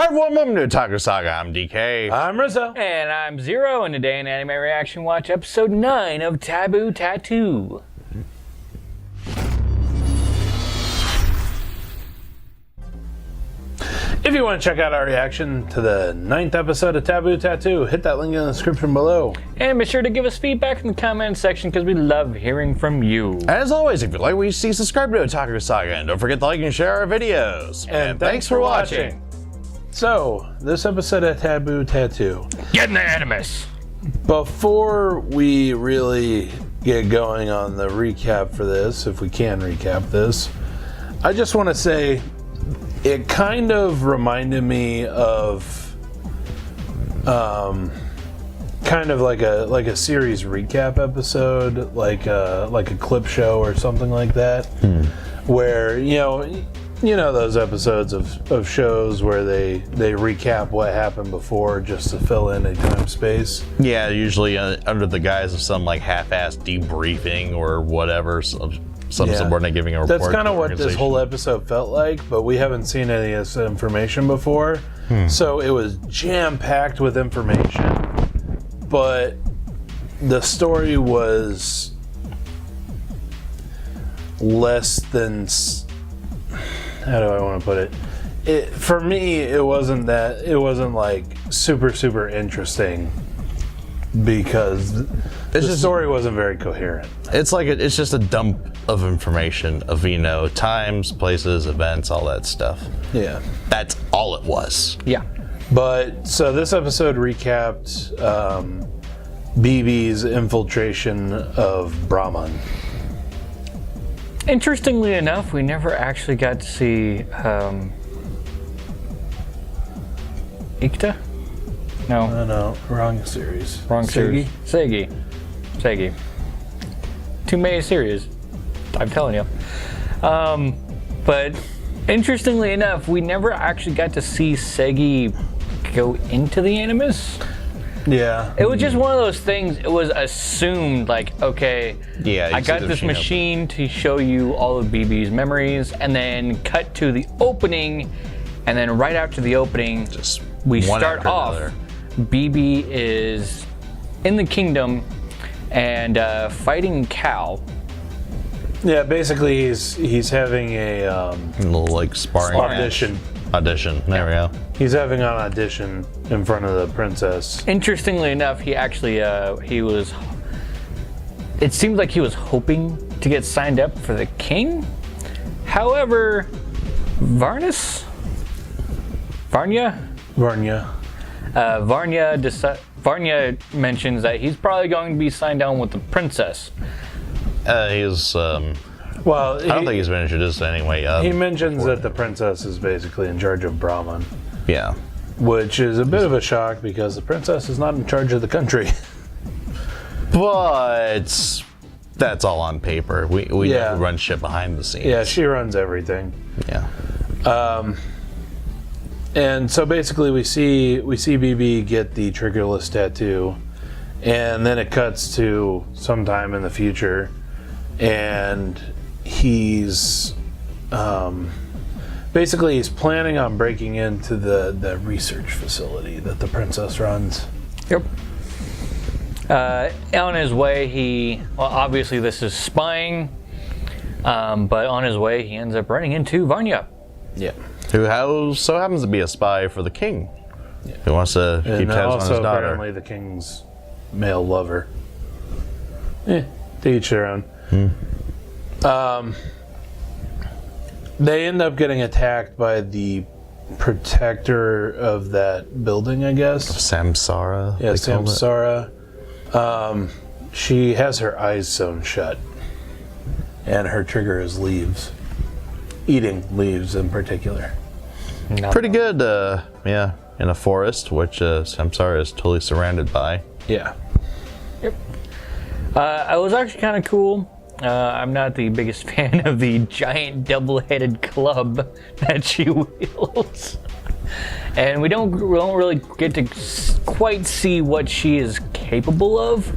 everyone, welcome to Otaku Saga. I'm DK. I'm Rizzo. And I'm Zero, and today in Anime Reaction Watch episode 9 of Taboo Tattoo. If you want to check out our reaction to the 9th episode of Taboo Tattoo, hit that link in the description below. And be sure to give us feedback in the comments section because we love hearing from you. As always, if you like what you see, subscribe to Otaku Saga, and don't forget to like and share our videos. And thanks for watching. So, this episode of Taboo Tattoo. Get in the Animus! Before we really get going on the recap for this, if we can recap this, I just want to say it kind of reminded me of kind of like a series recap episode, like a clip show or something like that, where you know those episodes of shows where they recap what happened before just to fill in a time space. Yeah, usually under the guise of some like half-assed debriefing or whatever, some subordinate giving a report. That's kind of what this whole episode felt like, but we haven't seen any of this information before. So it was jam-packed with information, but the story was less than... How do I want to put it? For me, it wasn't like super interesting because the story wasn't very coherent. It's like it's just a dump of information of times, places, events, all that stuff. Yeah, that's all it was. Yeah. But so this episode recapped BB's infiltration of Brahman. Interestingly enough, we never actually got to see Ikta? No, wrong series. Wrong series. Segi. Too many series. I'm telling you. But interestingly enough, we never actually got to see Segi go into the Animus. Yeah. It was just one of those things, it was assumed like, okay, yeah, I got this machine to show you all of BB's memories, and then cut to the opening, and then right after the opening, we start off, BB is in the kingdom and fighting Cal. Yeah, basically he's having a little like sparring audition. There we go. He's having an audition in front of the princess. Interestingly enough, he actually it seemed like he was hoping to get signed up for the king. However, Varnya mentions that he's probably going to be signed on with the princess. He's well, I don't think he's been introduced anyway. He mentions that the princess is basically in charge of Brahman. Yeah. Which is a bit of a shock because the princess is not in charge of the country. But that's all on paper. We know who runs shit behind the scenes. Yeah, she runs everything. Yeah. And so basically we see BB get the triggerless tattoo, and then it cuts to sometime in the future, and he's basically he's planning on breaking into the research facility that the princess runs. Yep. On his way, obviously this is spying, but on his way he ends up running into Varnya. Yeah. Who so happens to be a spy for the king. Yeah. Who wants to keep tabs on his daughter. Apparently the king's male lover. To each their own. They end up getting attacked by the protector of that building, I guess. Samsara. Yeah, Samsara. She has her eyes sewn shut, and her trigger is leaves. Eating leaves in particular. Pretty good, yeah, in a forest, which Samsara is totally surrounded by. Yeah. Yep. It was actually kind of cool. I'm not the biggest fan of the giant double-headed club that she wields. And we don't really get to quite see what she is capable of.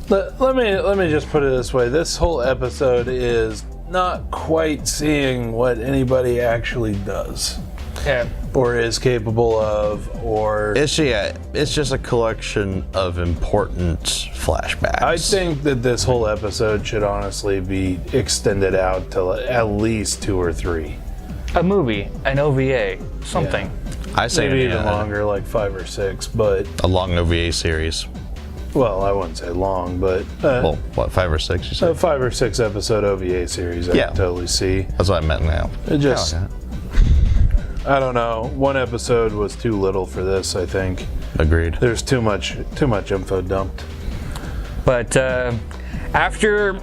Let me just put it this way. This whole episode is not quite seeing what anybody actually does. Yeah. or is capable of, or It's just a collection of important flashbacks. I think that this whole episode should honestly be extended out to at least 2 or 3. A movie, an OVA, something. I say Maybe even longer, like 5 or 6, but, a long OVA series. well, I wouldn't say long, but Well, what, 5 or 6? You a said? 5 or 6 episode OVA series I Yeah. can totally see. That's what I meant now. It just, Yeah. I don't know, one episode was too little for this, I think. Agreed. There's too much info dumped. But after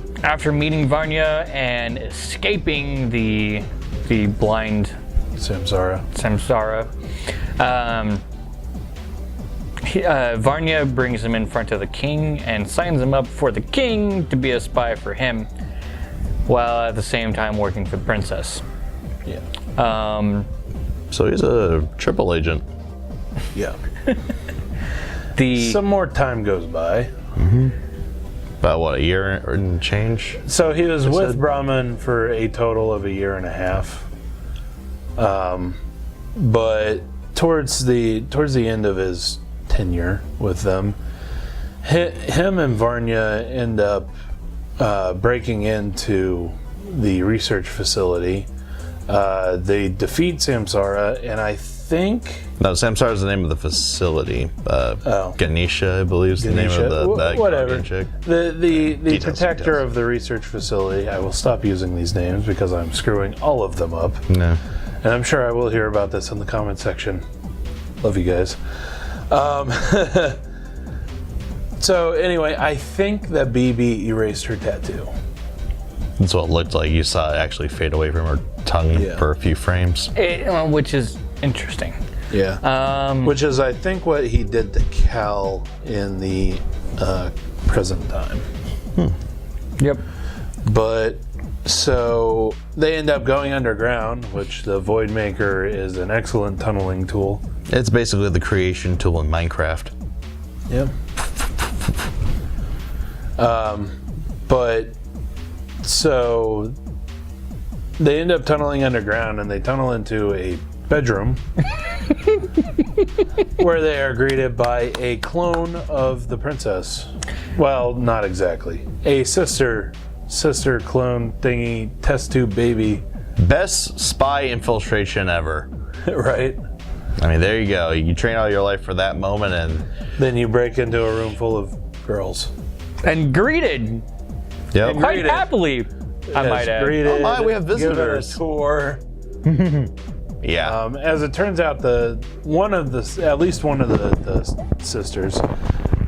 meeting Vanya and escaping the blind Samsara. Vanya brings him in front of the king and signs him up for the king to be a spy for him, while at the same time working for the princess. Yeah. So he's a triple agent. Yeah. The Some more time goes by. About what, a year and change? So he was with said- Brahman for a total of a year and a half. But towards the end of his tenure with them, him and Varnya end up breaking into the research facility. They defeat Samsara, and I think No, Samsara is the name of the facility. Ganesha, I believe, is the name of the whatever. Guardian chick. The protector details. of the research facility. I will stop using these names because I'm screwing all of them up. No. And I'm sure I will hear about this in the comment section. Love you guys. So anyway, I think that BB erased her tattoo. That's what it looked like. You saw it actually fade away from her tongue Yeah. for a few frames. which is interesting. Yeah. Which is, I think, what he did to Cal in the present time. Yep. But so they end up going underground, which the Voidmaker is an excellent tunneling tool. It's basically the creation tool in Minecraft. Yep. But so they end up tunneling underground, and they tunnel into a bedroom where they are greeted by a clone of the princess. Well, not exactly. A sister clone thingy, test tube baby. Best spy infiltration ever. Right? I mean, there you go. You train all your life for that moment, and Then you break into a room full of girls. And greeted yep. quite Greeted. happily, I As might add. greeted, Oh my, we have given a visitors. tour. Yeah. As it turns out, at least one of the sisters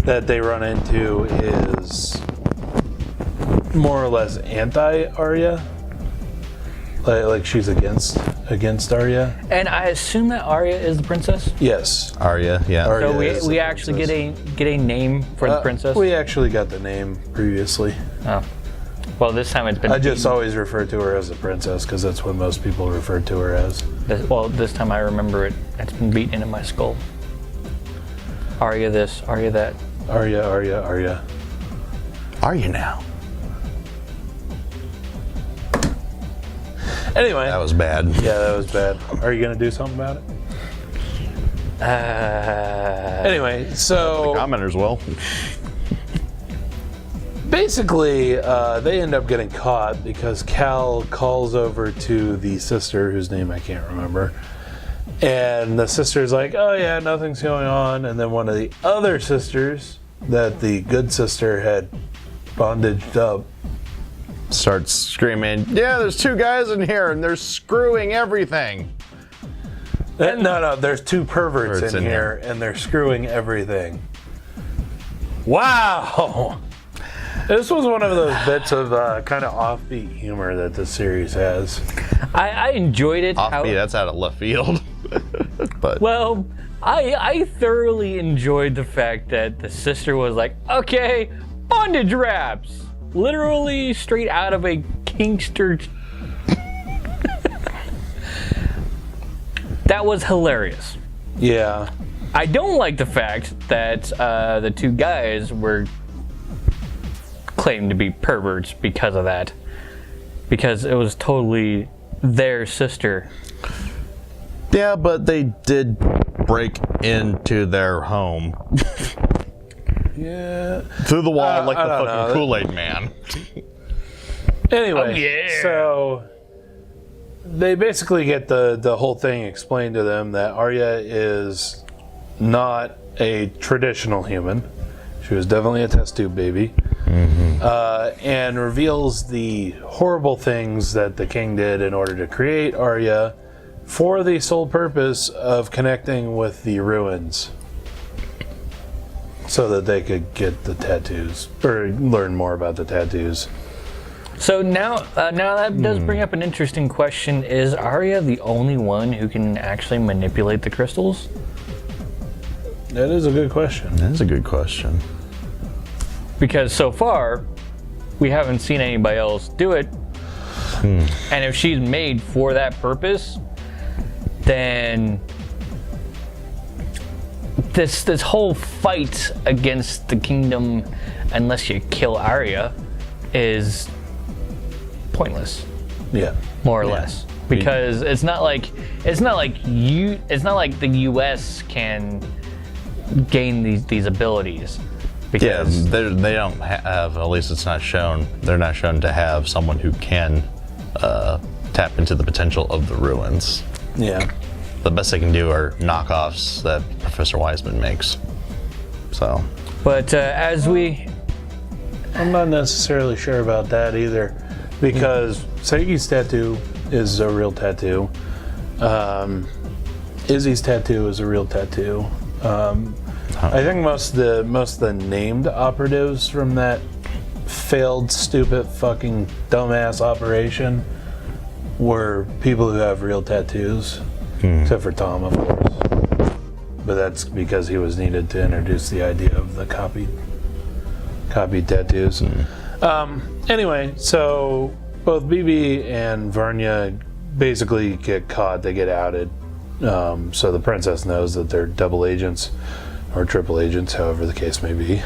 that they run into is more or less anti-Arya. Like she's against Arya. And I assume that Arya is the princess. Yes. Arya, yeah. Arya. So is we the actually princess. get a name for the princess. We actually got the name previously. Oh. Well, this time it's been. I just always refer to her as the princess because that's what most people refer to her as. This time I remember it. It's been beaten into my skull. Arya this, Arya that. Arya. Are you now? Anyway. That was bad. Yeah, that was bad. Are you going to do something about it? Anyway, so Commenters will. basically, they end up getting caught because Cal calls over to the sister, whose name I can't remember. And the sister's like, oh yeah, nothing's going on. And then one of the other sisters that the good sister had bondaged up Starts screaming, yeah, there's 2 guys in here and they're screwing everything. No, there's 2 perverts in here, and they're screwing everything. Wow! This was one of those bits of kind of offbeat humor that this series has. I enjoyed it. Offbeat, that's out of left field. But Well, I thoroughly enjoyed the fact that the sister was like, okay, bondage wraps. Literally straight out of a Kingster. That was hilarious. Yeah. I don't like the fact that the 2 guys were claimed to be perverts because of that. Because it was totally their sister. Yeah, but they did break into their home. Yeah. Through the wall like I the don't fucking know. Kool-Aid Man. Anyway, Oh, yeah. so they basically get the whole thing explained to them that Arya is not a traditional human. She was definitely a test tube baby. And reveals the horrible things that the king did in order to create Arya for the sole purpose of connecting with the ruins so that they could get the tattoos or learn more about the tattoos. So now that does bring up an interesting question. Is Arya the only one who can actually manipulate the crystals? That is a good question. That's a good question. Because so far, we haven't seen anybody else do it. And if she's made for that purpose, then this whole fight against the kingdom, unless you kill Arya, is pointless, Yeah. more or less. Because it's not like the U.S. can gain these abilities. Yeah, Because they don't have, at least it's not shown, they're not shown to have someone who can tap into the potential of the ruins. Yeah. The best they can do are knockoffs that Professor Wiseman makes. So, But as we... I'm not necessarily sure about that either, because Seigi's tattoo is a real tattoo. Izzy's tattoo is a real tattoo. I think most of the named operatives from that failed, stupid, fucking dumbass operation were people who have real tattoos, except for Tom, of course. But that's because he was needed to introduce the idea of the copied tattoos. Anyway, so both BB and Varnya basically get caught. They get outed. So the princess knows that they're double agents or triple agents, however the case may be.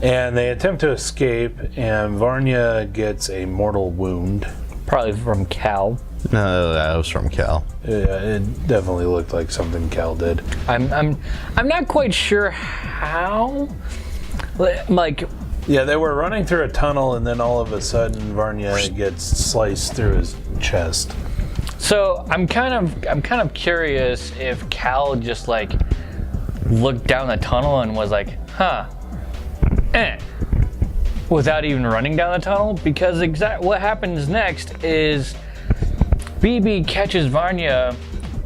And they attempt to escape, and Varnya gets a mortal wound. Probably from Cal. no, that was from Cal. Yeah, it definitely looked like something Cal did. I'm not quite sure how. Like, Yeah, they were running through a tunnel, and then all of a sudden Varnya gets sliced through his chest. so I'm kind of curious if Cal just like looked down the tunnel and was like, without even running down the tunnel, because what happens next is BB catches Varnya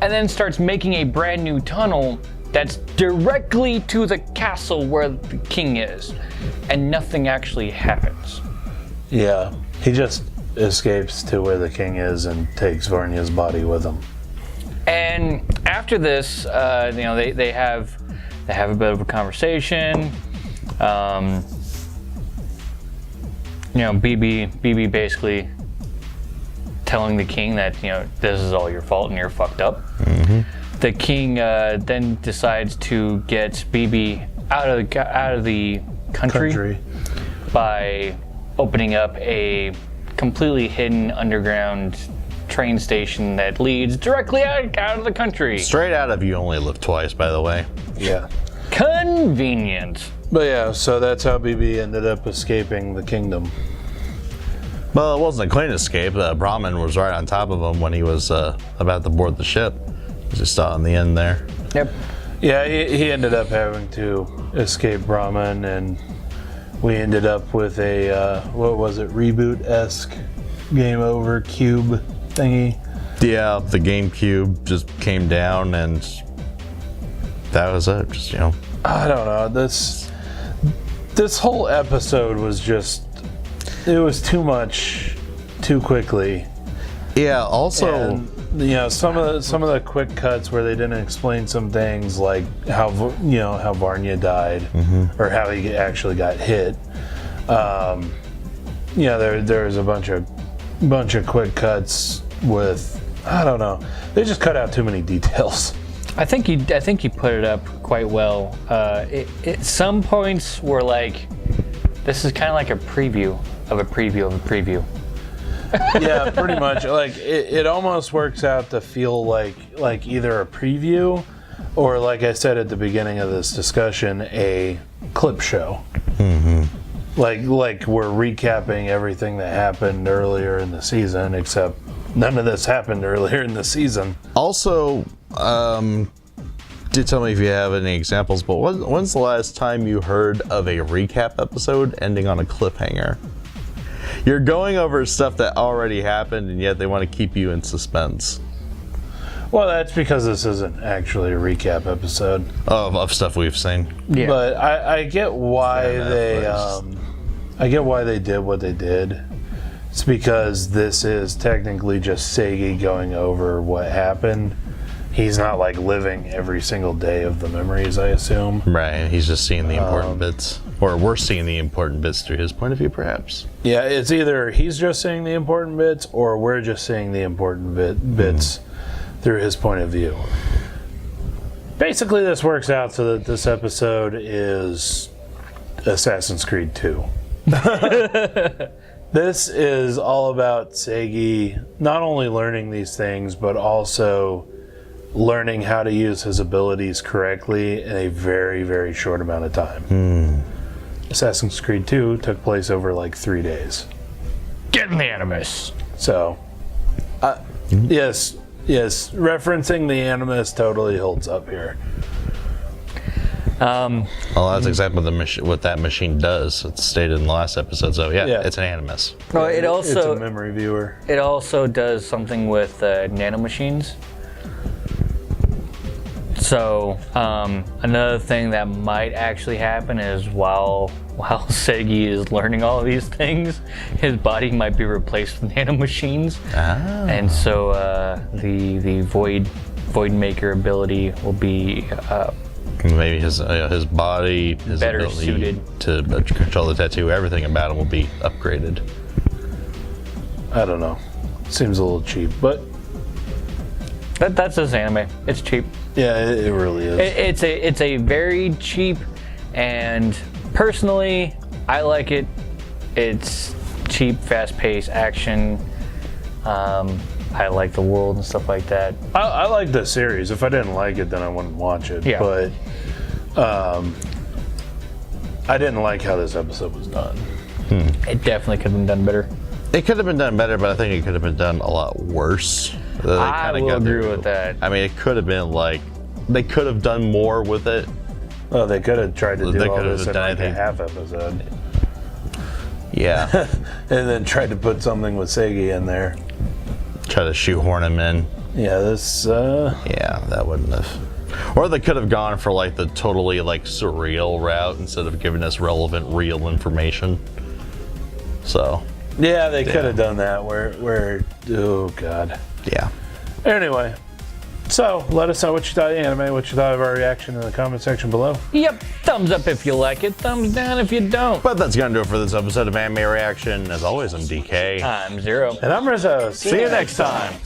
and then starts making a brand new tunnel that's directly to the castle where the king is, and nothing actually happens. Yeah, he just escapes to where the king is and takes Varnya's body with him. And after this, they have a bit of a conversation. BB basically telling the king that this is all your fault and you're fucked up. The king then decides to get BB out of the country by opening up a completely hidden underground train station that leads directly out of the country. Straight out of You Only Live Twice, by the way. Yeah. Convenient. But yeah, so that's how BB ended up escaping the kingdom. Well, it wasn't a clean escape. Brahmin was right on top of him when he was about to board the ship. Just saw in the end there. Yep. Yeah, he ended up having to escape Brahman, and we ended up with a, reboot-esque game over cube thingy. Yeah, the GameCube just came down and that was it. Just, I don't know, this whole episode was just, it was too much, too quickly. Yeah, also... And, some of the quick cuts where they didn't explain some things, like how Varnya died, or how he actually got hit. There was a bunch of quick cuts with, I don't know, they just cut out too many details. I think you put it up quite well. Some points were like, this is kind of like a preview of a preview of a preview. Yeah, pretty much. Like it almost works out to feel like either a preview or, like I said at the beginning of this discussion, a clip show. Mm-hmm. Like we're recapping everything that happened earlier in the season, except none of this happened earlier in the season. Also, do tell me if you have any examples, but when's the last time you heard of a recap episode ending on a cliffhanger? You're going over stuff that already happened, and yet they want to keep you in suspense. Well, that's because this isn't actually a recap episode Of stuff we've seen. Yeah. But I get why Netflix. I get why they did what they did. It's because this is technically just Seigi going over what happened. He's not like living every single day of the memories, I assume. Right, he's just seeing the important bits. Or we're seeing the important bits through his point of view, perhaps. Yeah, it's either he's just seeing the important bits or we're just seeing the important bits through his point of view. Basically, this works out so that this episode is Assassin's Creed 2. This is all about Seigi not only learning these things, but also learning how to use his abilities correctly in a very, very short amount of time. Assassin's Creed 2 took place over like 3 days. Get in the Animus. So, yes, referencing the Animus totally holds up here. Well, that's exactly what that machine does. It's stated in the last episode, so yeah. It's an Animus. Oh, it It's a also memory viewer. it also does something with nanomachines. So another thing that might actually happen is while Seigi is learning all of these things, his body might be replaced with nanomachines, and so the void maker ability will be maybe his body, his better ability suited to control the tattoo, everything about him will be upgraded. I don't know. Seems a little cheap, but that's this anime. It's cheap. yeah, it really is. It's a very cheap, and personally, I like it. It's cheap, fast-paced action. I like the world and stuff like that. I like the series. If I didn't like it, then I wouldn't watch it. Yeah. But I didn't like how this episode was done. It definitely could have been done better. It could have been done better, but I think it could have been done a lot worse. I will agree with that. I mean, it could have been like, they could have done more with it. Well, they could have tried to They do all could have this in done like a anything. half episode. Yeah. And then tried to put something with Seigi in there. Try to shoehorn him in. Yeah, this... Yeah, that wouldn't have. Or they could have gone for like the totally like surreal route instead of giving us relevant, real information. So. Yeah, they could have done that where... Oh, God. Yeah. Anyway. So, let us know what you thought of the anime, what you thought of our reaction in the comment section below. Yep, thumbs up if you like it, thumbs down if you don't. But that's gonna do it for this episode of Anime Reaction. As always, I'm DK. I'm Zero. And I'm Rizzo. See you next time.